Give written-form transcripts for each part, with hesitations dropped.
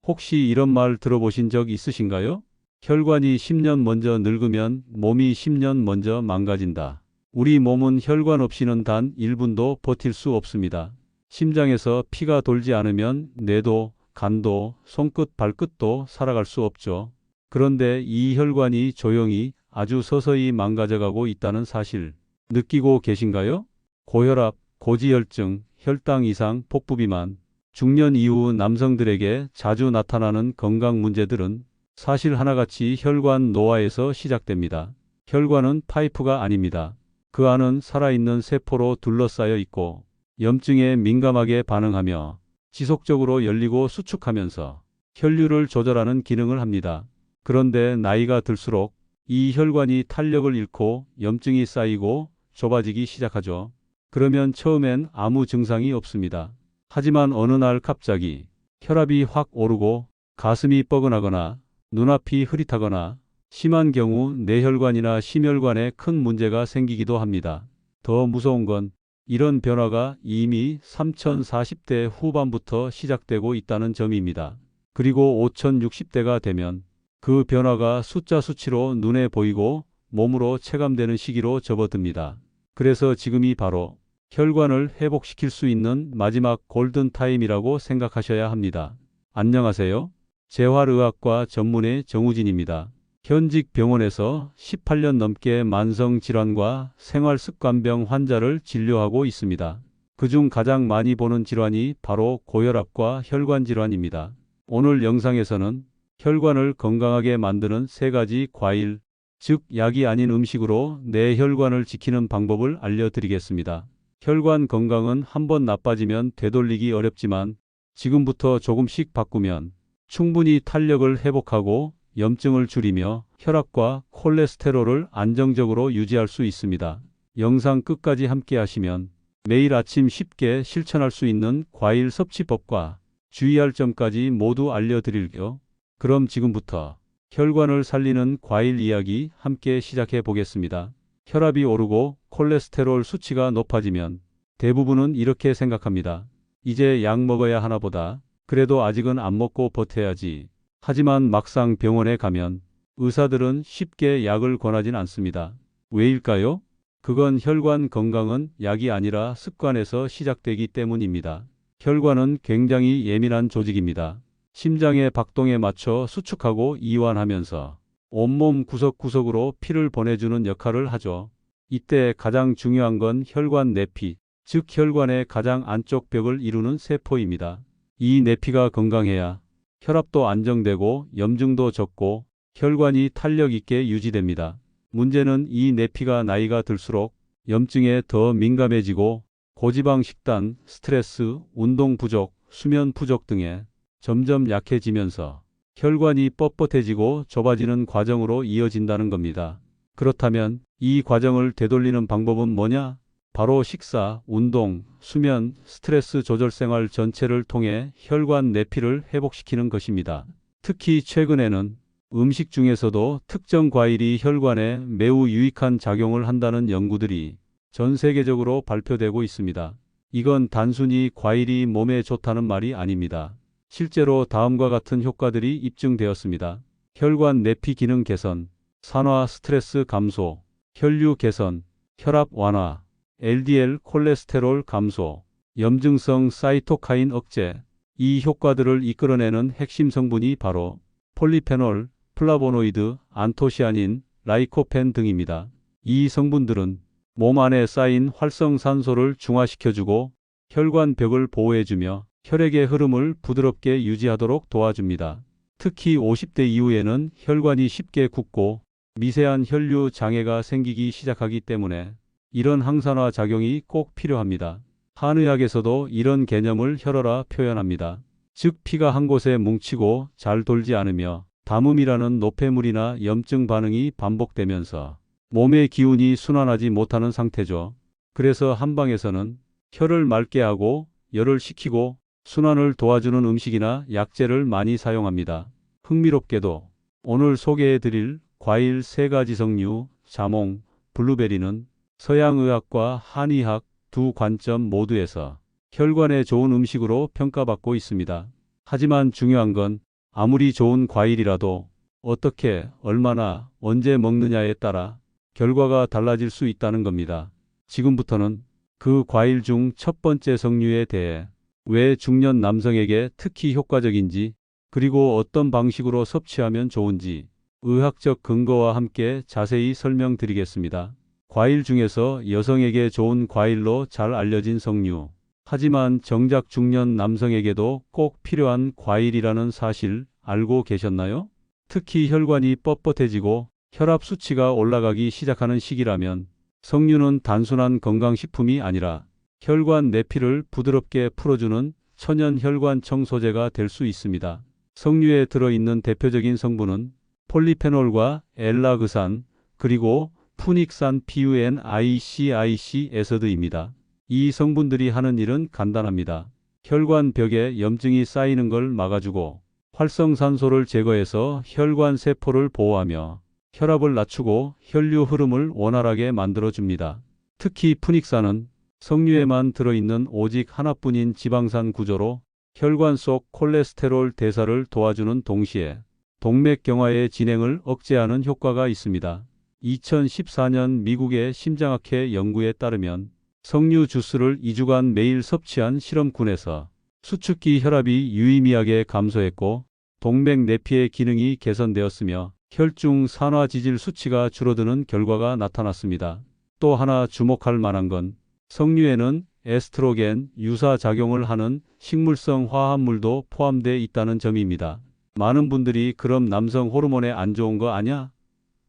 혹시 이런 말 들어보신 적 있으신가요? 혈관이 10년 먼저 늙으면 몸이 10년 먼저 망가진다. 우리 몸은 혈관 없이는 단 1분도 버틸 수 없습니다. 심장에서 피가 돌지 않으면 뇌도, 간도, 손끝, 발끝도 살아갈 수 없죠. 그런데 이 혈관이 조용히 아주 서서히 망가져가고 있다는 사실 느끼고 계신가요? 고혈압, 고지혈증, 혈당 이상, 복부비만, 중년 이후 남성들에게 자주 나타나는 건강 문제들은 사실 하나같이 혈관 노화에서 시작됩니다. 혈관은 파이프가 아닙니다. 그 안은 살아있는 세포로 둘러싸여 있고 염증에 민감하게 반응하며 지속적으로 열리고 수축하면서 혈류를 조절하는 기능을 합니다. 그런데 나이가 들수록 이 혈관이 탄력을 잃고 염증이 쌓이고 좁아지기 시작하죠. 그러면 처음엔 아무 증상이 없습니다. 하지만 어느 날 갑자기 혈압이 확 오르고 가슴이 뻐근하거나 눈앞이 흐릿하거나 심한 경우 뇌혈관이나 심혈관에 큰 문제가 생기기도 합니다. 더 무서운 건 이런 변화가 이미 3040대 후반부터 시작되고 있다는 점입니다. 그리고 5060대가 되면 그 변화가 숫자 수치로 눈에 보이고 몸으로 체감되는 시기로 접어듭니다. 그래서 지금이 바로 혈관을 회복시킬 수 있는 마지막 골든타임이라고 생각하셔야 합니다. 안녕하세요. 재활의학과 전문의 정우진입니다. 현직 병원에서 18년 넘게 만성질환과 생활습관병 환자를 진료하고 있습니다. 그중 가장 많이 보는 질환이 바로 고혈압과 혈관질환입니다. 오늘 영상에서는 혈관을 건강하게 만드는 3가지 과일, 즉 약이 아닌 음식으로 내 혈관을 지키는 방법을 알려드리겠습니다. 혈관 건강은 한번 나빠지면 되돌리기 어렵지만 지금부터 조금씩 바꾸면 충분히 탄력을 회복하고 염증을 줄이며 혈압과 콜레스테롤을 안정적으로 유지할 수 있습니다. 영상 끝까지 함께 하시면 매일 아침 쉽게 실천할 수 있는 과일 섭취법과 주의할 점까지 모두 알려드릴게요. 그럼 지금부터 혈관을 살리는 과일 이야기 함께 시작해 보겠습니다. 혈압이 오르고 콜레스테롤 수치가 높아지면 대부분은 이렇게 생각합니다. 이제 약 먹어야 하나 보다. 그래도 아직은 안 먹고 버텨야지. 하지만 막상 병원에 가면 의사들은 쉽게 약을 권하진 않습니다. 왜일까요? 그건 혈관 건강은 약이 아니라 습관에서 시작되기 때문입니다. 혈관은 굉장히 예민한 조직입니다. 심장의 박동에 맞춰 수축하고 이완하면서 온몸 구석구석으로 피를 보내주는 역할을 하죠. 이때 가장 중요한 건 혈관 내피, 즉 혈관의 가장 안쪽 벽을 이루는 세포입니다. 이 내피가 건강해야 혈압도 안정되고 염증도 적고 혈관이 탄력 있게 유지됩니다. 문제는 이 내피가 나이가 들수록 염증에 더 민감해지고 고지방 식단, 스트레스, 운동 부족, 수면 부족 등에 점점 약해지면서 혈관이 뻣뻣해지고 좁아지는 과정으로 이어진다는 겁니다. 그렇다면 이 과정을 되돌리는 방법은 뭐냐? 바로 식사, 운동, 수면, 스트레스 조절 생활 전체를 통해 혈관 내피를 회복시키는 것입니다. 특히 최근에는 음식 중에서도 특정 과일이 혈관에 매우 유익한 작용을 한다는 연구들이 전 세계적으로 발표되고 있습니다. 이건 단순히 과일이 몸에 좋다는 말이 아닙니다. 실제로 다음과 같은 효과들이 입증되었습니다. 혈관 내피 기능 개선, 산화 스트레스 감소, 혈류 개선, 혈압 완화, LDL 콜레스테롤 감소, 염증성 사이토카인 억제. 이 효과들을 이끌어내는 핵심 성분이 바로 폴리페놀, 플라보노이드, 안토시아닌, 라이코펜 등입니다. 이 성분들은 몸 안에 쌓인 활성산소를 중화시켜주고 혈관 벽을 보호해주며 혈액의 흐름을 부드럽게 유지하도록 도와줍니다. 특히 50대 이후에는 혈관이 쉽게 굳고 미세한 혈류 장애가 생기기 시작하기 때문에 이런 항산화 작용이 꼭 필요합니다. 한의학에서도 이런 개념을 혈어라 표현합니다. 즉 피가 한 곳에 뭉치고 잘 돌지 않으며 담음이라는 노폐물이나 염증 반응이 반복되면서 몸의 기운이 순환하지 못하는 상태죠. 그래서 한방에서는 혈을 맑게 하고 열을 식히고 순환을 도와주는 음식이나 약재를 많이 사용합니다. 흥미롭게도 오늘 소개해드릴 과일 3가지 성류, 자몽, 블루베리는 서양의학과 한의학 두 관점 모두에서 혈관에 좋은 음식으로 평가받고 있습니다. 하지만 중요한 건 아무리 좋은 과일이라도 어떻게, 얼마나, 언제 먹느냐에 따라 결과가 달라질 수 있다는 겁니다. 지금부터는 그 과일 중 첫 번째 석류에 대해 왜 중년 남성에게 특히 효과적인지, 그리고 어떤 방식으로 섭취하면 좋은지 의학적 근거와 함께 자세히 설명드리겠습니다. 과일 중에서 여성에게 좋은 과일로 잘 알려진 석류. 하지만 정작 중년 남성에게도 꼭 필요한 과일이라는 사실 알고 계셨나요? 특히 혈관이 뻣뻣해지고 혈압 수치가 올라가기 시작하는 시기라면 석류는 단순한 건강식품이 아니라 혈관 내피를 부드럽게 풀어주는 천연 혈관 청소제가 될 수 있습니다. 석류에 들어있는 대표적인 성분은 폴리페놀과 엘라그산, 그리고 푸닉산 PUNICIC 에서드입니다. 이 성분들이 하는 일은 간단합니다. 혈관 벽에 염증이 쌓이는 걸 막아주고 활성산소를 제거해서 혈관 세포를 보호하며 혈압을 낮추고 혈류 흐름을 원활하게 만들어줍니다. 특히 푸닉산은 석류에만 들어있는 오직 하나뿐인 지방산 구조로 혈관 속 콜레스테롤 대사를 도와주는 동시에 동맥경화의 진행을 억제하는 효과가 있습니다. 2014년 미국의 심장학회 연구에 따르면 석류 주스를 2주간 매일 섭취한 실험군에서 수축기 혈압이 유의미하게 감소했고 동맥 내피의 기능이 개선되었으며 혈중 산화지질 수치가 줄어드는 결과가 나타났습니다. 또 하나 주목할 만한 건 석류에는 에스트로겐 유사 작용을 하는 식물성 화합물도 포함되어 있다는 점입니다. 많은 분들이 그럼 남성 호르몬에 안 좋은 거 아냐?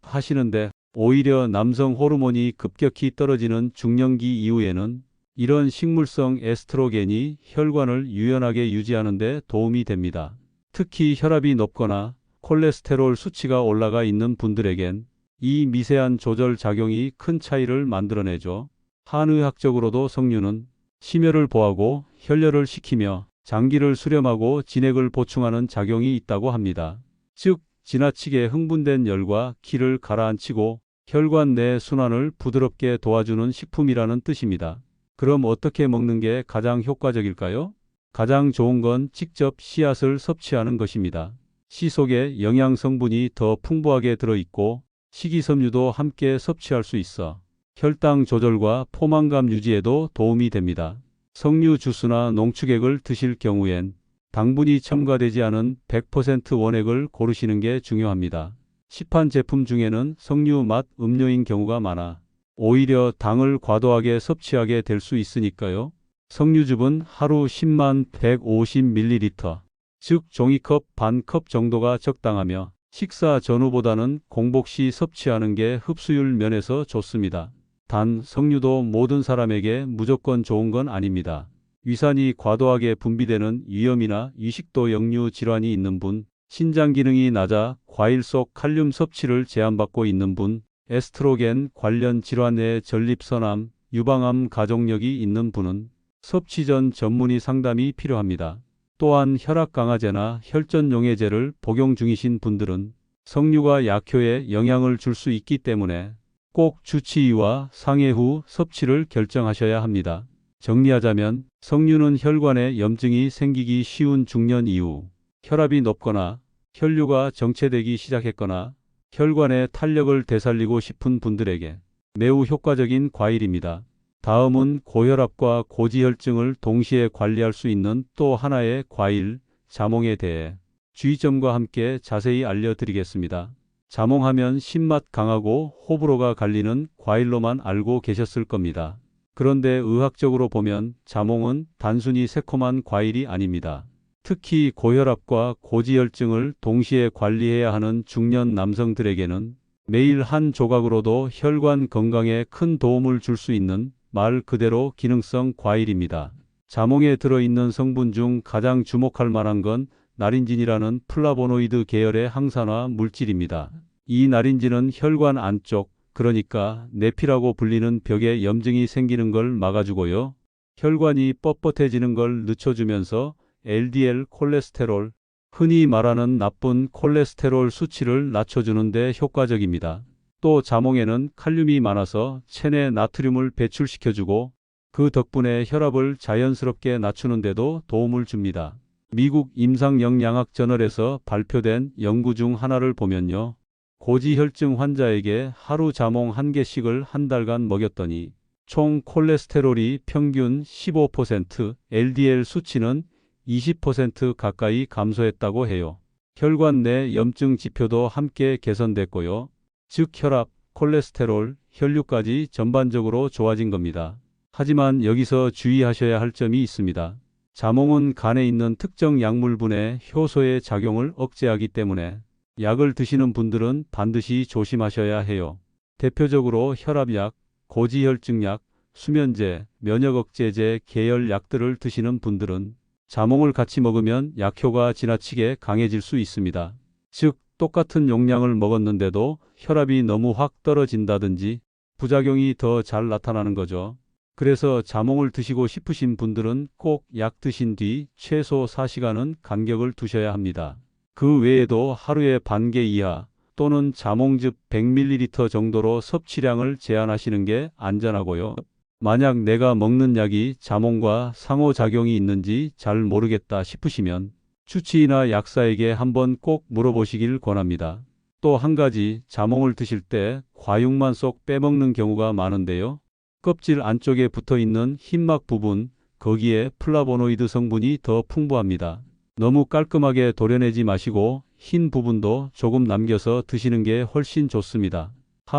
하시는데 오히려 남성 호르몬이 급격히 떨어지는 중년기 이후에는 이런 식물성 에스트로겐이 혈관을 유연하게 유지하는 데 도움이 됩니다. 특히 혈압이 높거나 콜레스테롤 수치가 올라가 있는 분들에겐 이 미세한 조절 작용이 큰 차이를 만들어내죠. 한의학적으로도 석류는 심혈을 보하고 혈려를 식히며 장기를 수렴하고 진액을 보충하는 작용이 있다고 합니다. 즉, 지나치게 흥분된 열과 기를 가라앉히고 혈관 내 순환을 부드럽게 도와주는 식품이라는 뜻입니다. 그럼 어떻게 먹는 게 가장 효과적일까요? 가장 좋은 건 직접 씨앗을 섭취하는 것입니다. 씨 속에 영양 성분이 더 풍부하게 들어있고 식이섬유도 함께 섭취할 수 있어 혈당 조절과 포만감 유지에도 도움이 됩니다. 석류 주스나 농축액을 드실 경우엔 당분이 첨가되지 않은 100% 원액을 고르시는 게 중요합니다. 시판 제품 중에는 석류 맛 음료인 경우가 많아 오히려 당을 과도하게 섭취하게 될 수 있으니까요. 석류즙은 하루 10만 150ml, 즉 종이컵 반 컵 정도가 적당하며 식사 전후보다는 공복 시 섭취하는 게 흡수율 면에서 좋습니다. 단, 석류도 모든 사람에게 무조건 좋은 건 아닙니다. 위산이 과도하게 분비되는 위염이나 위식도 역류 질환이 있는 분, 신장 기능이 낮아 과일 속 칼륨 섭취를 제한받고 있는 분, 에스트로겐 관련 질환의 전립선암, 유방암 가족력이 있는 분은 섭취 전 전문의 상담이 필요합니다. 또한 혈압 강화제나 혈전 용해제를 복용 중이신 분들은 석류가 약효에 영향을 줄 수 있기 때문에 꼭 주치의와 상해 후 섭취를 결정하셔야 합니다. 정리하자면 석류는 혈관에 염증이 생기기 쉬운 중년 이후 혈압이 높거나 혈류가 정체되기 시작했거나 혈관의 탄력을 되살리고 싶은 분들에게 매우 효과적인 과일입니다. 다음은 고혈압과 고지혈증을 동시에 관리할 수 있는 또 하나의 과일, 자몽에 대해 주의점과 함께 자세히 알려드리겠습니다. 자몽하면 신맛 강하고 호불호가 갈리는 과일로만 알고 계셨을 겁니다. 그런데 의학적으로 보면 자몽은 단순히 새콤한 과일이 아닙니다. 특히 고혈압과 고지혈증을 동시에 관리해야 하는 중년 남성들에게는 매일 한 조각으로도 혈관 건강에 큰 도움을 줄 수 있는 말 그대로 기능성 과일입니다. 자몽에 들어있는 성분 중 가장 주목할 만한 건 나린진이라는 플라보노이드 계열의 항산화 물질입니다. 이 나린진은 혈관 안쪽, 그러니까 내피라고 불리는 벽에 염증이 생기는 걸 막아주고요. 혈관이 뻣뻣해지는 걸 늦춰주면서 LDL 콜레스테롤, 흔히 말하는 나쁜 콜레스테롤 수치를 낮춰주는 데 효과적입니다. 또 자몽에는 칼륨이 많아서 체내 나트륨을 배출시켜주고 그 덕분에 혈압을 자연스럽게 낮추는 데도 도움을 줍니다. 미국 임상영양학 저널에서 발표된 연구 중 하나를 보면요. 고지혈증 환자에게 하루 자몽 1개씩을 한 달간 먹였더니 총 콜레스테롤이 평균 15%, LDL 수치는 20% 가까이 감소했다고 해요. 혈관 내 염증 지표도 함께 개선됐고요. 즉 혈압, 콜레스테롤, 혈류까지 전반적으로 좋아진 겁니다. 하지만 여기서 주의하셔야 할 점이 있습니다. 자몽은 간에 있는 특정 약물분의 효소의 작용을 억제하기 때문에 약을 드시는 분들은 반드시 조심하셔야 해요. 대표적으로 혈압약, 고지혈증약, 수면제, 면역억제제 계열 약들을 드시는 분들은 자몽을 같이 먹으면 약효가 지나치게 강해질 수 있습니다. 즉, 똑같은 용량을 먹었는데도 혈압이 너무 확 떨어진다든지 부작용이 더 잘 나타나는 거죠. 그래서 자몽을 드시고 싶으신 분들은 꼭 약 드신 뒤 최소 4시간은 간격을 두셔야 합니다. 그 외에도 하루에 반 개 이하 또는 자몽즙 100ml 정도로 섭취량을 제한하시는 게 안전하고요. 만약 내가 먹는 약이 자몽과 상호작용이 있는지 잘 모르겠다 싶으시면 주치의나 약사에게 한번 꼭 물어보시길 권합니다. 또 한 가지, 자몽을 드실 때 과육만 쏙 빼먹는 경우가 많은데요. 껍질 안쪽에 붙어 있는 흰막 부분, 거기에 플라보노이드 성분이 더 풍부합니다. 너무 깔끔하게 도려내지 마시고 흰 부분도 조금 남겨서 드시는 게 훨씬 좋습니다.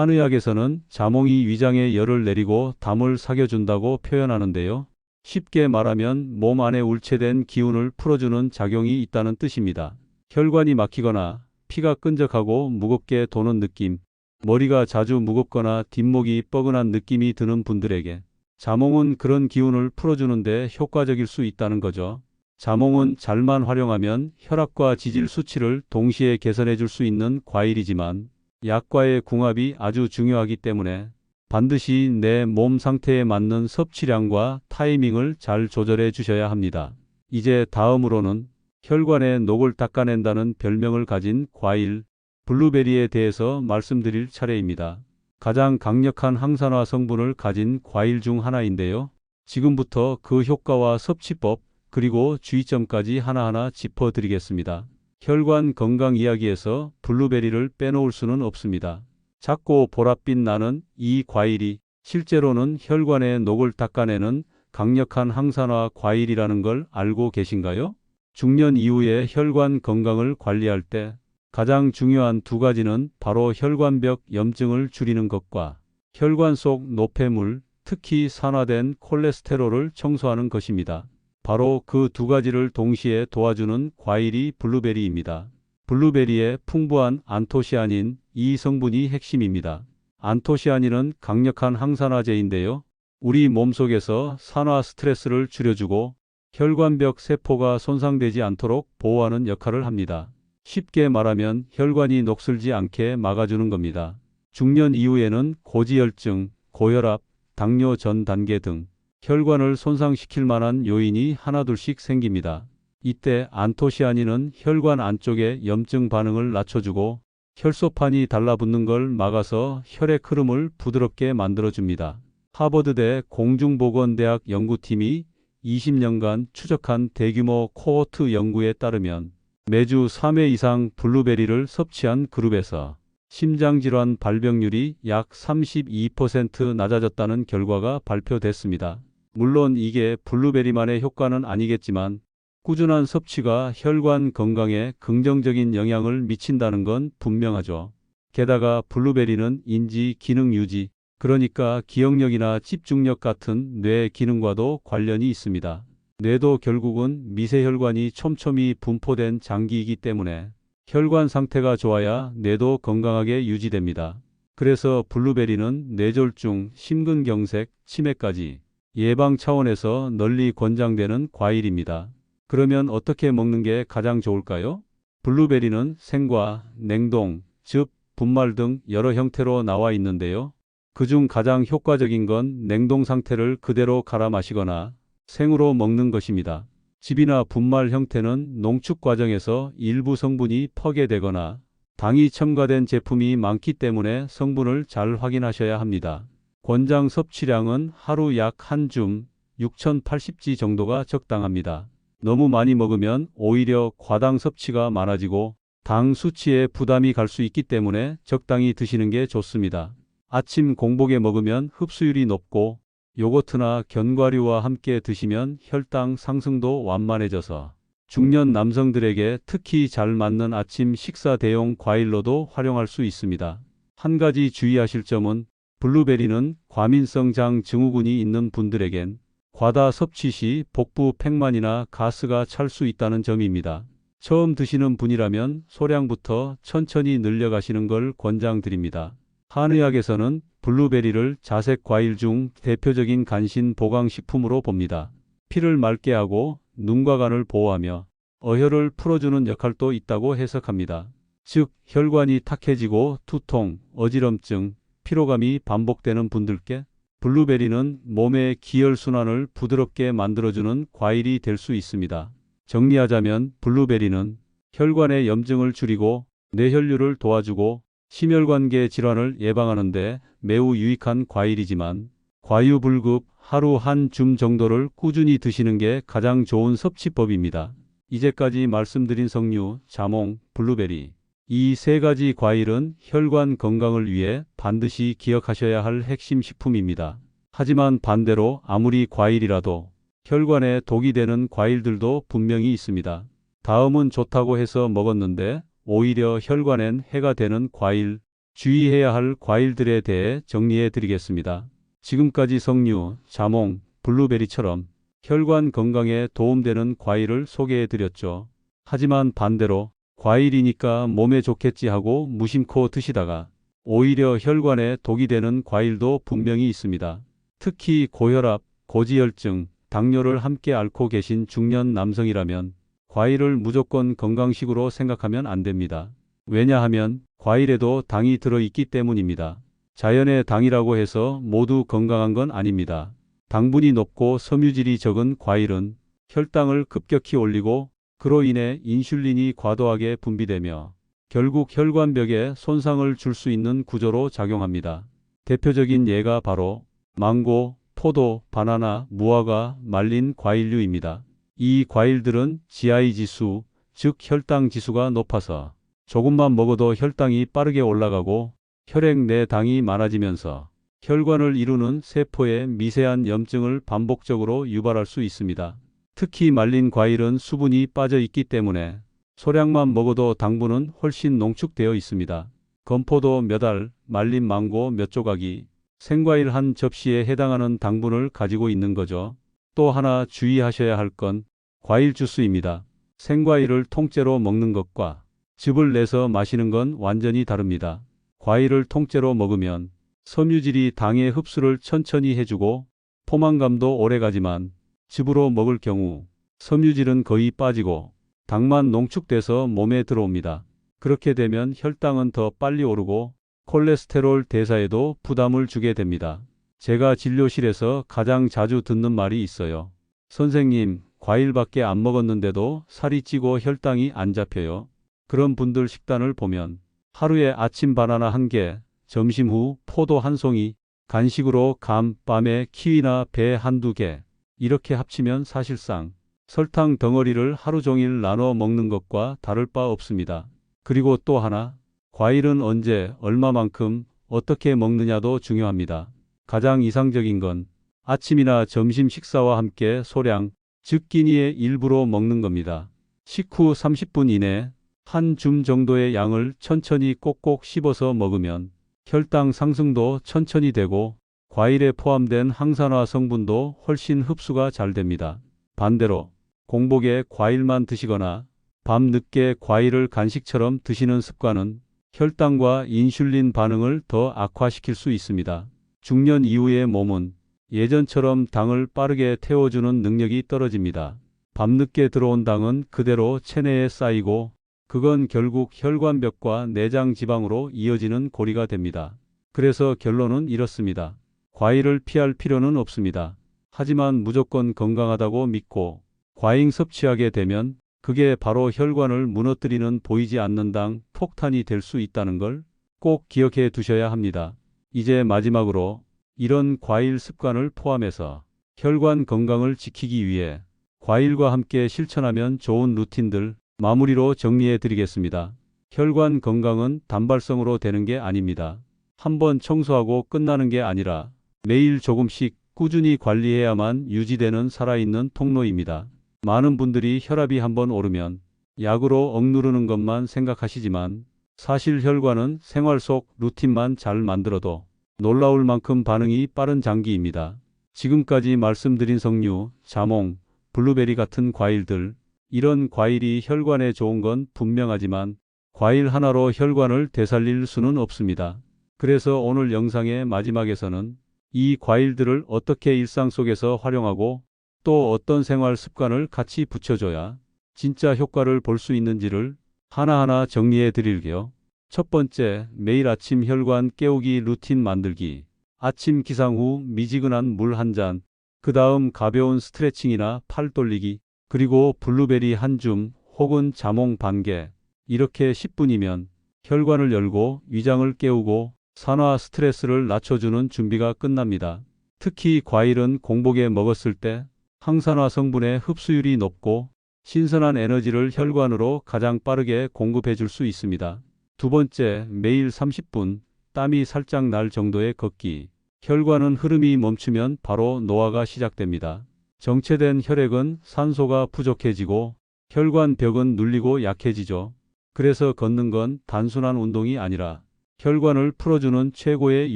한의학에서는 자몽이 위장에 열을 내리고 담을 사겨준다고 표현하는데요. 쉽게 말하면 몸 안에 울체된 기운을 풀어주는 작용이 있다는 뜻입니다. 혈관이 막히거나 피가 끈적하고 무겁게 도는 느낌, 머리가 자주 무겁거나 뒷목이 뻐근한 느낌이 드는 분들에게 자몽은 그런 기운을 풀어주는데 효과적일 수 있다는 거죠. 자몽은 잘만 활용하면 혈압과 지질 수치를 동시에 개선해 줄 수 있는 과일이지만 약과의 궁합이 아주 중요하기 때문에 반드시 내 몸 상태에 맞는 섭취량과 타이밍을 잘 조절해 주셔야 합니다. 이제 다음으로는 혈관의 녹을 닦아낸다는 별명을 가진 과일, 블루베리에 대해서 말씀드릴 차례입니다. 가장 강력한 항산화 성분을 가진 과일 중 하나인데요. 지금부터 그 효과와 섭취법, 그리고 주의점까지 하나하나 짚어드리겠습니다. 혈관 건강 이야기에서 블루베리를 빼놓을 수는 없습니다. 작고 보랏빛 나는 이 과일이 실제로는 혈관의 녹을 닦아내는 강력한 항산화 과일이라는 걸 알고 계신가요? 중년 이후에 혈관 건강을 관리할 때 가장 중요한 두 가지는 바로 혈관벽 염증을 줄이는 것과 혈관 속 노폐물, 특히 산화된 콜레스테롤을 청소하는 것입니다. 바로 그 두 가지를 동시에 도와주는 과일이 블루베리입니다. 블루베리의 풍부한 안토시아닌, 이 성분이 핵심입니다. 안토시아닌은 강력한 항산화제인데요. 우리 몸속에서 산화 스트레스를 줄여주고 혈관벽 세포가 손상되지 않도록 보호하는 역할을 합니다. 쉽게 말하면 혈관이 녹슬지 않게 막아주는 겁니다. 중년 이후에는 고지혈증, 고혈압, 당뇨 전 단계 등 혈관을 손상시킬 만한 요인이 하나둘씩 생깁니다. 이때 안토시아닌은 혈관 안쪽의 염증 반응을 낮춰주고 혈소판이 달라붙는 걸 막아서 혈액 흐름을 부드럽게 만들어줍니다. 하버드대 공중보건대학 연구팀이 20년간 추적한 대규모 코호트 연구에 따르면 매주 3회 이상 블루베리를 섭취한 그룹에서 심장질환 발병률이 약 32% 낮아졌다는 결과가 발표됐습니다. 물론 이게 블루베리만의 효과는 아니겠지만 꾸준한 섭취가 혈관 건강에 긍정적인 영향을 미친다는 건 분명하죠. 게다가 블루베리는 인지 기능 유지, 그러니까 기억력이나 집중력 같은 뇌 기능과도 관련이 있습니다. 뇌도 결국은 미세혈관이 촘촘히 분포된 장기이기 때문에 혈관 상태가 좋아야 뇌도 건강하게 유지됩니다. 그래서 블루베리는 뇌졸중, 심근경색, 치매까지 예방 차원에서 널리 권장되는 과일입니다. 그러면 어떻게 먹는 게 가장 좋을까요? 블루베리는 생과, 냉동, 즙, 분말 등 여러 형태로 나와 있는데요. 그중 가장 효과적인 건 냉동 상태를 그대로 갈아 마시거나 생으로 먹는 것입니다. 즙이나 분말 형태는 농축 과정에서 일부 성분이 퍼개되거나 당이 첨가된 제품이 많기 때문에 성분을 잘 확인하셔야 합니다. 권장 섭취량은 하루 약 한 줌, 6080지 정도가 적당합니다. 너무 많이 먹으면 오히려 과당 섭취가 많아지고 당 수치에 부담이 갈 수 있기 때문에 적당히 드시는 게 좋습니다. 아침 공복에 먹으면 흡수율이 높고 요거트나 견과류와 함께 드시면 혈당 상승도 완만해져서 중년 남성들에게 특히 잘 맞는 아침 식사 대용 과일로도 활용할 수 있습니다. 한 가지 주의하실 점은 블루베리는 과민성 장 증후군이 있는 분들에겐 과다 섭취 시 복부 팽만이나 가스가 찰 수 있다는 점입니다. 처음 드시는 분이라면 소량부터 천천히 늘려가시는 걸 권장드립니다. 한의학에서는 블루베리를 자색 과일 중 대표적인 간신 보강식품으로 봅니다. 피를 맑게 하고 눈과 간을 보호하며 어혈을 풀어주는 역할도 있다고 해석합니다. 즉, 혈관이 탁해지고 두통, 어지럼증, 피로감이 반복되는 분들께 블루베리는 몸의 기혈순환을 부드럽게 만들어주는 과일이 될 수 있습니다. 정리하자면 블루베리는 혈관의 염증을 줄이고 뇌혈류를 도와주고 심혈관계 질환을 예방하는 데 매우 유익한 과일이지만 과유불급 하루 한 줌 정도를 꾸준히 드시는 게 가장 좋은 섭취법입니다. 이제까지 말씀드린 석류, 자몽, 블루베리 이 세 가지 과일은 혈관 건강을 위해 반드시 기억하셔야 할 핵심 식품입니다. 하지만 반대로 아무리 과일이라도 혈관에 독이 되는 과일들도 분명히 있습니다. 다음은 좋다고 해서 먹었는데 오히려 혈관엔 해가 되는 과일, 주의해야 할 과일들에 대해 정리해 드리겠습니다. 지금까지 석류, 자몽, 블루베리처럼 혈관 건강에 도움되는 과일을 소개해 드렸죠. 하지만 반대로 과일이니까 몸에 좋겠지 하고 무심코 드시다가 오히려 혈관에 독이 되는 과일도 분명히 있습니다. 특히 고혈압, 고지혈증, 당뇨를 함께 앓고 계신 중년 남성이라면 과일을 무조건 건강식으로 생각하면 안 됩니다. 왜냐하면 과일에도 당이 들어있기 때문입니다. 자연의 당이라고 해서 모두 건강한 건 아닙니다. 당분이 높고 섬유질이 적은 과일은 혈당을 급격히 올리고 그로 인해 인슐린이 과도하게 분비되며 결국 혈관벽에 손상을 줄 수 있는 구조로 작용합니다. 대표적인 예가 바로 망고, 포도, 바나나, 무화과, 말린 과일류입니다. 이 과일들은 GI 지수, 즉 혈당 지수가 높아서 조금만 먹어도 혈당이 빠르게 올라가고 혈액 내 당이 많아지면서 혈관을 이루는 세포에 미세한 염증을 반복적으로 유발할 수 있습니다. 특히 말린 과일은 수분이 빠져 있기 때문에 소량만 먹어도 당분은 훨씬 농축되어 있습니다. 건포도 몇 알, 말린 망고 몇 조각이 생과일 한 접시에 해당하는 당분을 가지고 있는 거죠. 또 하나 주의하셔야 할 건 과일 주스입니다. 생과일을 통째로 먹는 것과 즙을 내서 마시는 건 완전히 다릅니다. 과일을 통째로 먹으면 섬유질이 당의 흡수를 천천히 해주고 포만감도 오래가지만 즙으로 먹을 경우 섬유질은 거의 빠지고 당만 농축돼서 몸에 들어옵니다. 그렇게 되면 혈당은 더 빨리 오르고 콜레스테롤 대사에도 부담을 주게 됩니다. 제가 진료실에서 가장 자주 듣는 말이 있어요. 선생님, 과일밖에 안 먹었는데도 살이 찌고 혈당이 안 잡혀요. 그런 분들 식단을 보면 하루에 아침 바나나 1개, 점심 후 포도 1송이, 간식으로 감, 밤에 키위나 배 1~2개 이렇게 합치면 사실상 설탕 덩어리를 하루 종일 나눠 먹는 것과 다를 바 없습니다. 그리고 또 하나, 과일은 언제, 얼마만큼, 어떻게 먹느냐도 중요합니다. 가장 이상적인 건 아침이나 점심 식사와 함께 소량, 즉 끼니의 일부로 먹는 겁니다. 식후 30분 이내 한 줌 정도의 양을 천천히 꼭꼭 씹어서 먹으면 혈당 상승도 천천히 되고 과일에 포함된 항산화 성분도 훨씬 흡수가 잘 됩니다. 반대로 공복에 과일만 드시거나 밤 늦게 과일을 간식처럼 드시는 습관은 혈당과 인슐린 반응을 더 악화시킬 수 있습니다. 중년 이후의 몸은 예전처럼 당을 빠르게 태워주는 능력이 떨어집니다. 밤늦게 들어온 당은 그대로 체내에 쌓이고 그건 결국 혈관벽과 내장 지방으로 이어지는 고리가 됩니다. 그래서 결론은 이렇습니다. 과일을 피할 필요는 없습니다. 하지만 무조건 건강하다고 믿고 과잉 섭취하게 되면 그게 바로 혈관을 무너뜨리는 보이지 않는 당 폭탄이 될 수 있다는 걸 꼭 기억해 두셔야 합니다. 이제 마지막으로 이런 과일 습관을 포함해서 혈관 건강을 지키기 위해 과일과 함께 실천하면 좋은 루틴들 마무리로 정리해 드리겠습니다. 혈관 건강은 단발성으로 되는 게 아닙니다. 한번 청소하고 끝나는 게 아니라 매일 조금씩 꾸준히 관리해야만 유지되는 살아있는 통로입니다. 많은 분들이 혈압이 한번 오르면 약으로 억누르는 것만 생각하시지만 사실 혈관은 생활 속 루틴만 잘 만들어도 놀라울 만큼 반응이 빠른 장기입니다. 지금까지 말씀드린 석류, 자몽, 블루베리 같은 과일들, 이런 과일이 혈관에 좋은 건 분명하지만 과일 하나로 혈관을 되살릴 수는 없습니다. 그래서 오늘 영상의 마지막에서는 이 과일들을 어떻게 일상 속에서 활용하고 또 어떤 생활 습관을 같이 붙여줘야 진짜 효과를 볼 수 있는지를 하나하나 정리해 드릴게요. 첫 번째, 매일 아침 혈관 깨우기 루틴 만들기. 아침 기상 후 미지근한 물 한 잔, 그 다음 가벼운 스트레칭이나 팔 돌리기, 그리고 블루베리 한 줌 혹은 자몽 반 개. 이렇게 10분이면 혈관을 열고 위장을 깨우고 산화 스트레스를 낮춰주는 준비가 끝납니다. 특히 과일은 공복에 먹었을 때 항산화 성분의 흡수율이 높고 신선한 에너지를 혈관으로 가장 빠르게 공급해 줄 수 있습니다. 두 번째, 매일 30분 땀이 살짝 날 정도의 걷기. 혈관은 흐름이 멈추면 바로 노화가 시작됩니다. 정체된 혈액은 산소가 부족해지고 혈관 벽은 눌리고 약해지죠. 그래서 걷는 건 단순한 운동이 아니라 혈관을 풀어주는 최고의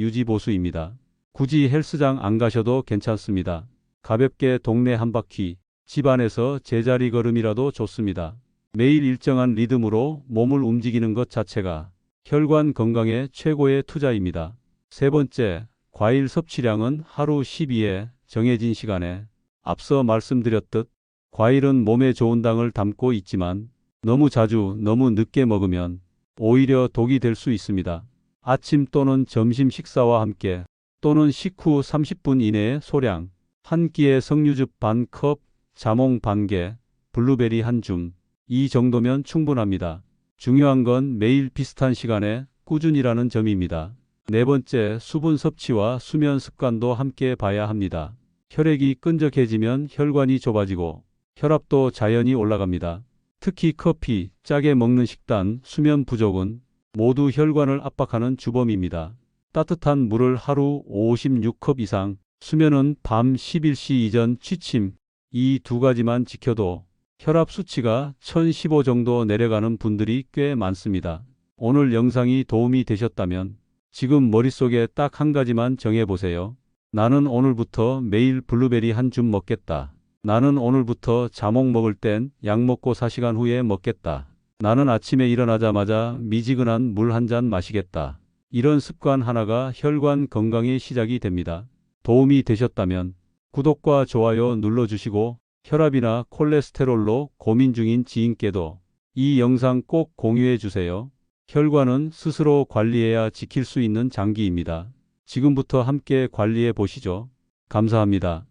유지보수입니다. 굳이 헬스장 안 가셔도 괜찮습니다. 가볍게 동네 한 바퀴, 집 안에서 제자리 걸음이라도 좋습니다. 매일 일정한 리듬으로 몸을 움직이는 것 자체가 혈관 건강에 최고의 투자입니다. 세 번째, 과일 섭취량은 하루 12회 정해진 시간에. 앞서 말씀드렸듯 과일은 몸에 좋은 당을 담고 있지만 너무 자주, 너무 늦게 먹으면 오히려 독이 될 수 있습니다. 아침 또는 점심 식사와 함께 또는 식후 30분 이내의 소량, 한 끼에 석류즙 반 컵, 자몽 반 개, 블루베리 한 줌, 이 정도면 충분합니다. 중요한 건 매일 비슷한 시간에 꾸준히라는 점입니다. 네 번째, 수분 섭취와 수면 습관도 함께 봐야 합니다. 혈액이 끈적해지면 혈관이 좁아지고 혈압도 자연히 올라갑니다. 특히 커피, 짜게 먹는 식단, 수면 부족은 모두 혈관을 압박하는 주범입니다. 따뜻한 물을 하루 56컵 이상, 수면은 밤 11시 이전 취침, 이 두 가지만 지켜도 혈압 수치가 1015 정도 내려가는 분들이 꽤 많습니다. 오늘 영상이 도움이 되셨다면 지금 머릿속에 딱 한 가지만 정해보세요. 나는 오늘부터 매일 블루베리 한 줌 먹겠다. 나는 오늘부터 자몽 먹을 땐 약 먹고 4시간 후에 먹겠다. 나는 아침에 일어나자마자 미지근한 물 한 잔 마시겠다. 이런 습관 하나가 혈관 건강의 시작이 됩니다. 도움이 되셨다면 구독과 좋아요 눌러주시고 혈압이나 콜레스테롤로 고민 중인 지인께도 이 영상 꼭 공유해 주세요. 혈관은 스스로 관리해야 지킬 수 있는 장기입니다. 지금부터 함께 관리해 보시죠. 감사합니다.